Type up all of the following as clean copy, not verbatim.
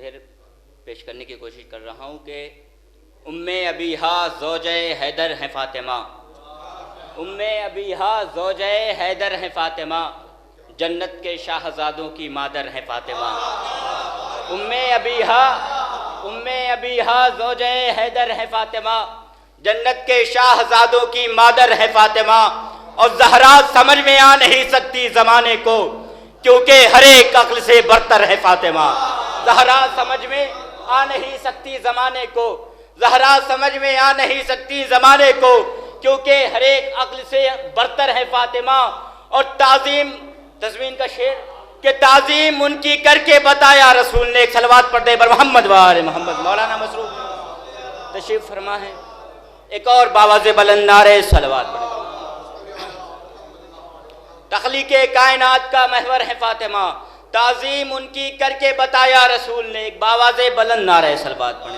شعر پیش کرنے کی کوشش کر رہا ہوں کہ ام ابیہا زوجہ حیدر ہیں فاطمہ، ام ابیہا زوجہ حیدر ہیں فاطمہ، جنت کے شاہزادوں کی مادر ہیں فاطمہ۔ ام ابیہا زوجہ حیدر ہیں فاطمہ، جنت کے شاہزادوں کی مادر ہے فاطمہ۔ اور زہرا سمجھ میں آ نہیں سکتی زمانے کو، کیونکہ ہر ایک عقل سے برتر ہے فاطمہ۔ زہرا سمجھ میں آ نہیں سکتی زمانے کو، زہرا سمجھ میں آ نہیں سکتی زمانے کو، کیونکہ ہر ایک عقل سے برتر ہے فاطمہ۔ اور تعظیم، تزمین کا شعر کہ تعظیم ان کی کر کے بتایا رسول نے۔ ایک صلوات پڑھ دے بر محمد وآل محمد۔ مولانا مسروق تشریف فرما ہے، ایک اور باواز بلند نعرے صلوات پڑھ دے۔ تخلیق کائنات کا محور ہے فاطمہ، تعظیم ان کی کر کے بتایا رسول نے۔ ایک باواز بلند نعرے صلوات پڑھ دے۔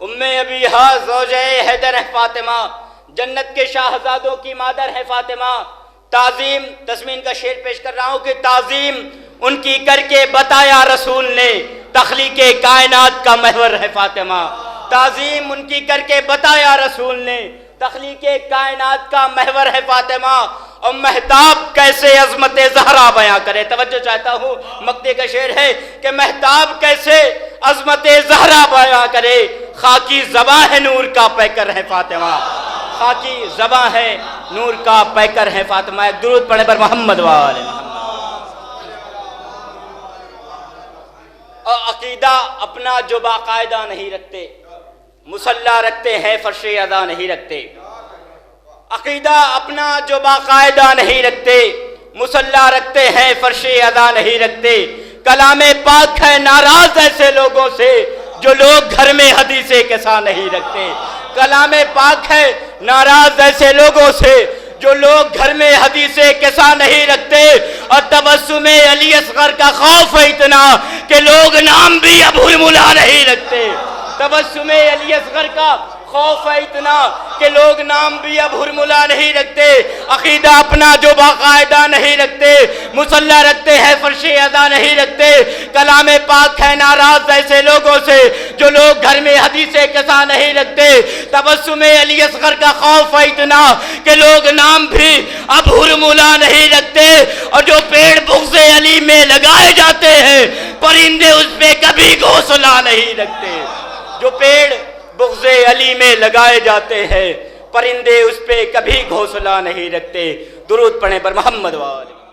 ام ابیہا زوجہ حیدر ہے فاطمہ، جنت کے شاہزادوں کی مادر ہے فاطمہ۔ تعظیم، تزمین کا شعر پیش کر رہا ہوں کہ تعظیم ان کی کر کے بتایا رسول نے، تخلیق کائنات کا محور ہے فاطمہ۔ تعظیم ان کی کر کے بتایا رسول نے، تخلیق کائنات کا محور ہے فاطمہ۔ اور مہتاب کیسے عظمت زہرا بیاں کرے، توجہ چاہتا ہوں، مقطع کا شعر ہے کہ مہتاب کیسے عظمت زہرا بیاں کرے، خاکی زباں ہے نور کا پیکر ہے فاطمہ، خاکی زباں ہے نور کا پیکر ہے فاطمہ۔ ایک درود پڑھے پر محمد وآل محمد۔ اور عقیدہ اپنا جو باقاعدہ نہیں رکھتے، مسلح رکھتے ہیں فرش ادا نہیں رکھتے۔ عقیدہ اپنا جو باقاعدہ نہیں رکھتے، مسلح رکھتے ہیں فرش ادا نہیں رکھتے۔ کلام پاک ہے ناراض ایسے لوگوں سے جو لوگ گھر میں حدیث قصہ نہیں رکھتے۔ کلام پاک ہے ناراض ایسے لوگوں سے جو لوگ گھر میں حدیث قصہ نہیں رکھتے۔ اور تبسم علی اصغر کا خوف ہے اتنا کہ لوگ نام بھی اب ملا نہیں رکھتے۔ تبسم علی اصغر کا خوف ہے اتنا کہ لوگ نام بھی اب ہرملا نہیں رکھتے۔ عقیدہ اپنا جو باقاعدہ نہیں رکھتے، مسلح رکھتے ہیں فرش ادا نہیں رکھتے۔ کلام پاک ہے ناراض ایسے لوگوں سے جو لوگ گھر میں حدیث قصہ نہیں رکھتے۔ تبسم علی اصغر کا خوف ہے اتنا کہ لوگ نام بھی اب ہرملا نہیں رکھتے۔ اور جو پیڑ بغض علی میں لگائے جاتے ہیں، پرندے اس پہ کبھی گھونسلہ نہیں رکھتے۔ جو پیڑ بغض علی میں لگائے جاتے ہیں، پرندے اس پہ کبھی گھونسلہ نہیں رکھتے۔ درود پڑھیں پر محمد وآل۔